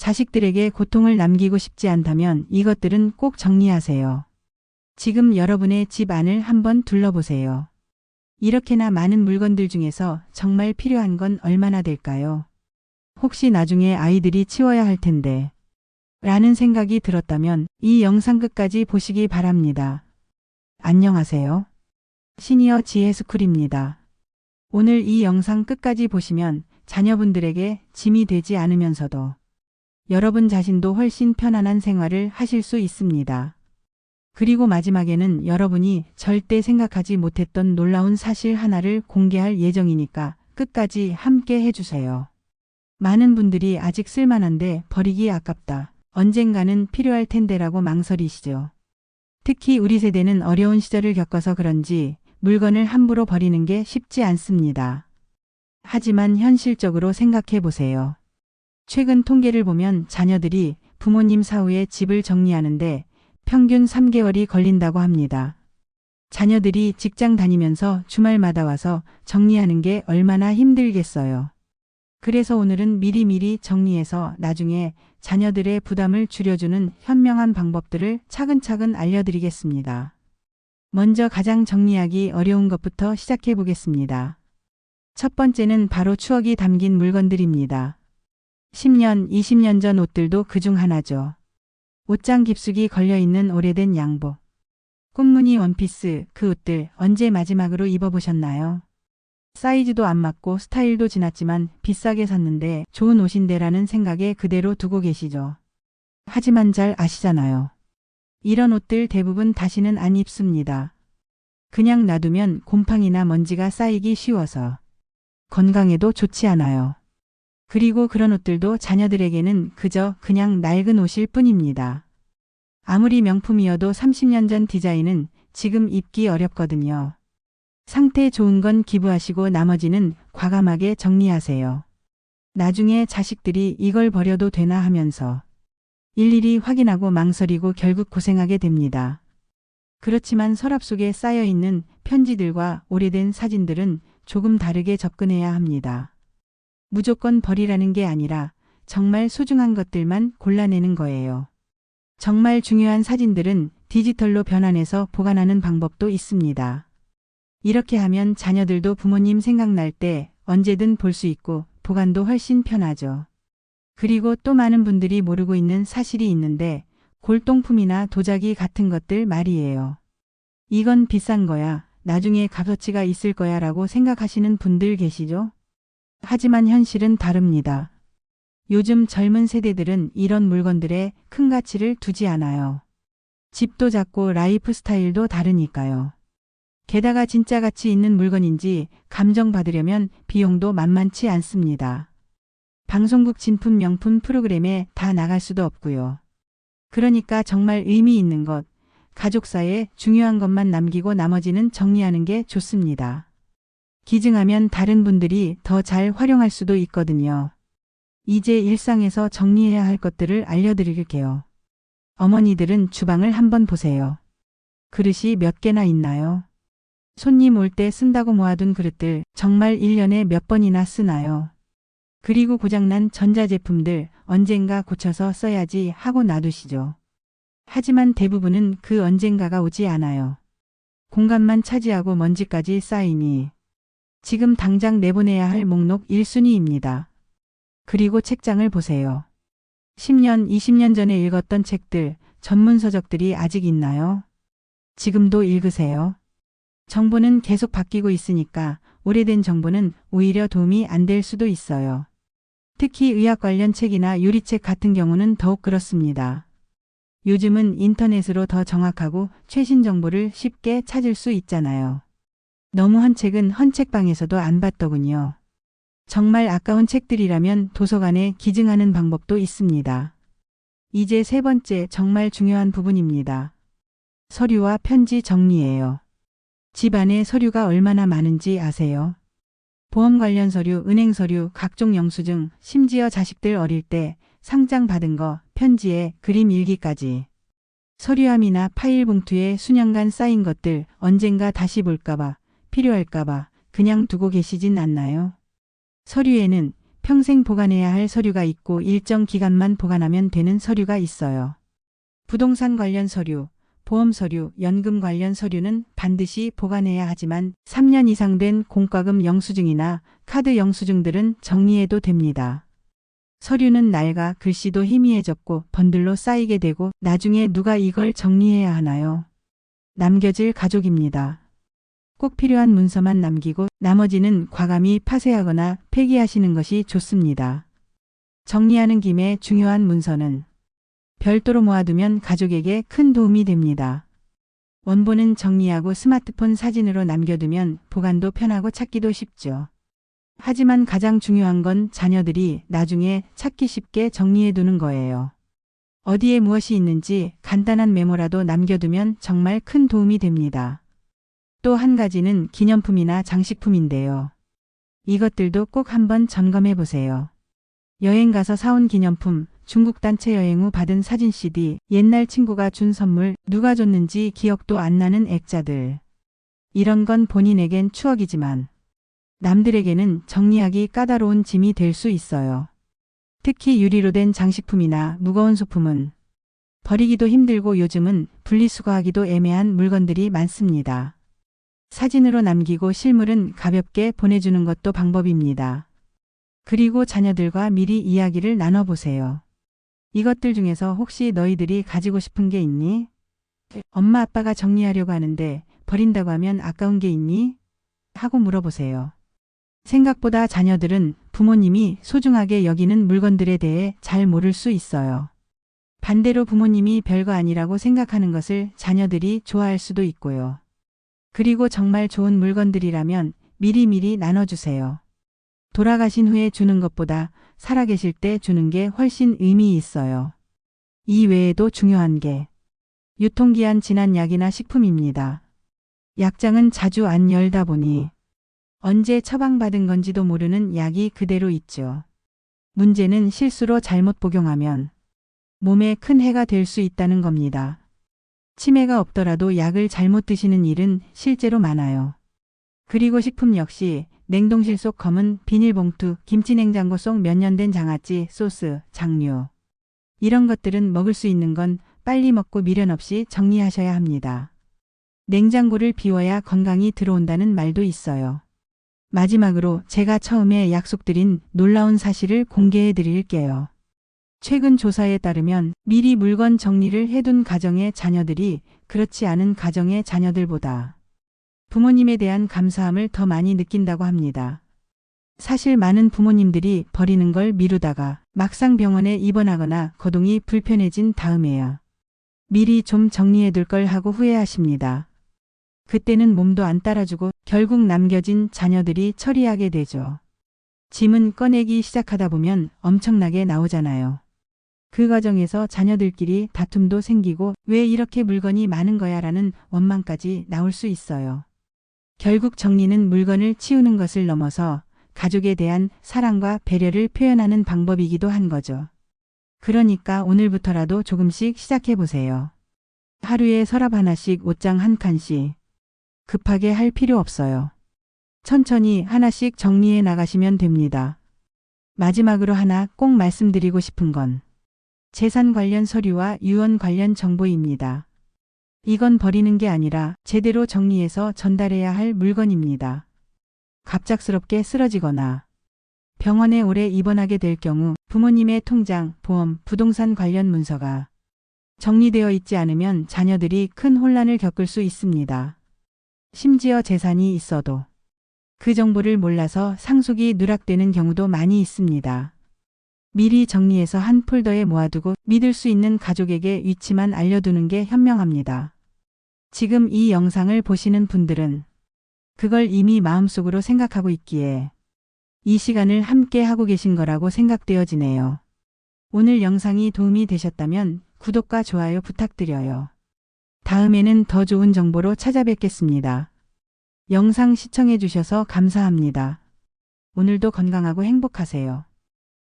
자식들에게 고통을 남기고 싶지 않다면 이것들은 꼭 정리하세요. 지금 여러분의 집 안을 한번 둘러보세요. 이렇게나 많은 물건들 중에서 정말 필요한 건 얼마나 될까요? 혹시 나중에 아이들이 치워야 할 텐데 라는 생각이 들었다면 이 영상 끝까지 보시기 바랍니다. 안녕하세요. 시니어 지혜스쿨입니다. 오늘 이 영상 끝까지 보시면 자녀분들에게 짐이 되지 않으면서도 여러분 자신도 훨씬 편안한 생활을 하실 수 있습니다. 그리고 마지막에는 여러분이 절대 생각하지 못했던 놀라운 사실 하나를 공개할 예정이니까 끝까지 함께 해주세요. 많은 분들이 아직 쓸만한데 버리기 아깝다. 언젠가는 필요할 텐데라고 망설이시죠. 특히 우리 세대는 어려운 시절을 겪어서 그런지 물건을 함부로 버리는 게 쉽지 않습니다. 하지만 현실적으로 생각해 보세요. 최근 통계를 보면 자녀들이 부모님 사후에 집을 정리하는데 평균 3개월이 걸린다고 합니다. 자녀들이 직장 다니면서 주말마다 와서 정리하는 게 얼마나 힘들겠어요. 그래서 오늘은 미리미리 정리해서 나중에 자녀들의 부담을 줄여주는 현명한 방법들을 차근차근 알려드리겠습니다. 먼저 가장 정리하기 어려운 것부터 시작해 보겠습니다. 첫 번째는 바로 추억이 담긴 물건들입니다. 10년, 20년 전 옷들도 그중 하나죠. 옷장 깊숙이 걸려있는 오래된 양복. 꽃무늬 원피스, 그 옷들 언제 마지막으로 입어보셨나요? 사이즈도 안 맞고 스타일도 지났지만 비싸게 샀는데 좋은 옷인데라는 생각에 그대로 두고 계시죠. 하지만 잘 아시잖아요. 이런 옷들 대부분 다시는 안 입습니다. 그냥 놔두면 곰팡이나 먼지가 쌓이기 쉬워서 건강에도 좋지 않아요. 그리고 그런 옷들도 자녀들에게는 그저 그냥 낡은 옷일 뿐입니다. 아무리 명품이어도 30년 전 디자인은 지금 입기 어렵거든요. 상태 좋은 건 기부하시고 나머지는 과감하게 정리하세요. 나중에 자식들이 이걸 버려도 되나 하면서 일일이 확인하고 망설이고 결국 고생하게 됩니다. 그렇지만 서랍 속에 쌓여있는 편지들과 오래된 사진들은 조금 다르게 접근해야 합니다. 무조건 버리라는 게 아니라 정말 소중한 것들만 골라내는 거예요. 정말 중요한 사진들은 디지털로 변환해서 보관하는 방법도 있습니다. 이렇게 하면 자녀들도 부모님 생각날 때 언제든 볼 수 있고 보관도 훨씬 편하죠. 그리고 또 많은 분들이 모르고 있는 사실이 있는데 골동품이나 도자기 같은 것들 말이에요. 이건 비싼 거야, 나중에 값어치가 있을 거야 라고 생각하시는 분들 계시죠? 하지만 현실은 다릅니다. 요즘 젊은 세대들은 이런 물건들에 큰 가치를 두지 않아요. 집도 작고 라이프 스타일도 다르니까요. 게다가 진짜 가치 있는 물건인지 감정받으려면 비용도 만만치 않습니다. 방송국 진품 명품 프로그램에 다 나갈 수도 없고요. 그러니까 정말 의미 있는 것, 가족사에 중요한 것만 남기고 나머지는 정리하는 게 좋습니다. 기증하면 다른 분들이 더 잘 활용할 수도 있거든요. 이제 일상에서 정리해야 할 것들을 알려드릴게요. 어머니들은 주방을 한번 보세요. 그릇이 몇 개나 있나요? 손님 올 때 쓴다고 모아둔 그릇들 정말 1년에 몇 번이나 쓰나요? 그리고 고장난 전자제품들 언젠가 고쳐서 써야지 하고 놔두시죠. 하지만 대부분은 그 언젠가가 오지 않아요. 공간만 차지하고 먼지까지 쌓이니 지금 당장 내보내야 할 목록 1순위입니다. 그리고 책장을 보세요. 10년, 20년 전에 읽었던 책들, 전문 서적들이 아직 있나요? 지금도 읽으세요. 정보는 계속 바뀌고 있으니까 오래된 정보는 오히려 도움이 안 될 수도 있어요. 특히 의학 관련 책이나 요리책 같은 경우는 더욱 그렇습니다. 요즘은 인터넷으로 더 정확하고 최신 정보를 쉽게 찾을 수 있잖아요. 너무한 책은 헌책방에서도 안 봤더군요. 정말 아까운 책들이라면 도서관에 기증하는 방법도 있습니다. 이제 세 번째 정말 중요한 부분입니다. 서류와 편지 정리예요. 집 안에 서류가 얼마나 많은지 아세요? 보험 관련 서류, 은행 서류, 각종 영수증, 심지어 자식들 어릴 때 상장 받은 거, 편지에 그림 일기까지. 서류함이나 파일 봉투에 수년간 쌓인 것들 언젠가 다시 볼까봐, 필요할까봐 그냥 두고 계시진 않나요? 서류에는 평생 보관해야 할 서류가 있고 일정 기간만 보관하면 되는 서류가 있어요. 부동산 관련 서류, 보험 서류, 연금 관련 서류는 반드시 보관해야 하지만 3년 이상 된 공과금 영수증이나 카드 영수증들은 정리해도 됩니다. 서류는 낡아 글씨도 희미해졌고 번들로 쌓이게 되고 나중에 누가 이걸 정리해야 하나요? 남겨질 가족입니다. 꼭 필요한 문서만 남기고 나머지는 과감히 파쇄하거나 폐기하시는 것이 좋습니다. 정리하는 김에 중요한 문서는 별도로 모아두면 가족에게 큰 도움이 됩니다. 원본은 정리하고 스마트폰 사진으로 남겨두면 보관도 편하고 찾기도 쉽죠. 하지만 가장 중요한 건 자녀들이 나중에 찾기 쉽게 정리해두는 거예요. 어디에 무엇이 있는지 간단한 메모라도 남겨두면 정말 큰 도움이 됩니다. 또 한 가지는 기념품이나 장식품인데요. 이것들도 꼭 한번 점검해 보세요. 여행 가서 사온 기념품, 중국 단체 여행 후 받은 사진 CD, 옛날 친구가 준 선물, 누가 줬는지 기억도 안 나는 액자들. 이런 건 본인에겐 추억이지만 남들에게는 정리하기 까다로운 짐이 될 수 있어요. 특히 유리로 된 장식품이나 무거운 소품은 버리기도 힘들고 요즘은 분리수거하기도 애매한 물건들이 많습니다. 사진으로 남기고 실물은 가볍게 보내주는 것도 방법입니다. 그리고 자녀들과 미리 이야기를 나눠보세요. 이것들 중에서 혹시 너희들이 가지고 싶은 게 있니? 엄마 아빠가 정리하려고 하는데 버린다고 하면 아까운 게 있니? 하고 물어보세요. 생각보다 자녀들은 부모님이 소중하게 여기는 물건들에 대해 잘 모를 수 있어요. 반대로 부모님이 별거 아니라고 생각하는 것을 자녀들이 좋아할 수도 있고요. 그리고 정말 좋은 물건들이라면 미리미리 나눠주세요. 돌아가신 후에 주는 것보다 살아계실 때 주는 게 훨씬 의미 있어요. 이 외에도 중요한 게 유통기한 지난 약이나 식품입니다. 약장은 자주 안 열다 보니 언제 처방받은 건지도 모르는 약이 그대로 있죠. 문제는 실수로 잘못 복용하면 몸에 큰 해가 될 수 있다는 겁니다. 치매가 없더라도 약을 잘못 드시는 일은 실제로 많아요. 그리고 식품 역시 냉동실 속 검은 비닐봉투, 김치냉장고 속 몇 년 된 장아찌, 소스, 장류. 이런 것들은 먹을 수 있는 건 빨리 먹고 미련 없이 정리하셔야 합니다. 냉장고를 비워야 건강이 들어온다는 말도 있어요. 마지막으로 제가 처음에 약속드린 놀라운 사실을 공개해 드릴게요. 최근 조사에 따르면 미리 물건 정리를 해둔 가정의 자녀들이 그렇지 않은 가정의 자녀들보다 부모님에 대한 감사함을 더 많이 느낀다고 합니다. 사실 많은 부모님들이 버리는 걸 미루다가 막상 병원에 입원하거나 거동이 불편해진 다음에야 미리 좀 정리해둘 걸 하고 후회하십니다. 그때는 몸도 안 따라주고 결국 남겨진 자녀들이 처리하게 되죠. 짐은 꺼내기 시작하다 보면 엄청나게 나오잖아요. 그 과정에서 자녀들끼리 다툼도 생기고 왜 이렇게 물건이 많은 거야 라는 원망까지 나올 수 있어요. 결국 정리는 물건을 치우는 것을 넘어서 가족에 대한 사랑과 배려를 표현하는 방법이기도 한 거죠. 그러니까 오늘부터라도 조금씩 시작해 보세요. 하루에 서랍 하나씩, 옷장 한 칸씩. 급하게 할 필요 없어요. 천천히 하나씩 정리해 나가시면 됩니다. 마지막으로 하나 꼭 말씀드리고 싶은 건 재산 관련 서류와 유언 관련 정보입니다. 이건 버리는 게 아니라 제대로 정리해서 전달해야 할 물건입니다. 갑작스럽게 쓰러지거나 병원에 오래 입원하게 될 경우 부모님의 통장, 보험, 부동산 관련 문서가 정리되어 있지 않으면 자녀들이 큰 혼란을 겪을 수 있습니다. 심지어 재산이 있어도 그 정보를 몰라서 상속이 누락되는 경우도 많이 있습니다. 미리 정리해서 한 폴더에 모아두고 믿을 수 있는 가족에게 위치만 알려두는 게 현명합니다. 지금 이 영상을 보시는 분들은 그걸 이미 마음속으로 생각하고 있기에 이 시간을 함께 하고 계신 거라고 생각되어지네요. 오늘 영상이 도움이 되셨다면 구독과 좋아요 부탁드려요. 다음에는 더 좋은 정보로 찾아뵙겠습니다. 영상 시청해 주셔서 감사합니다. 오늘도 건강하고 행복하세요.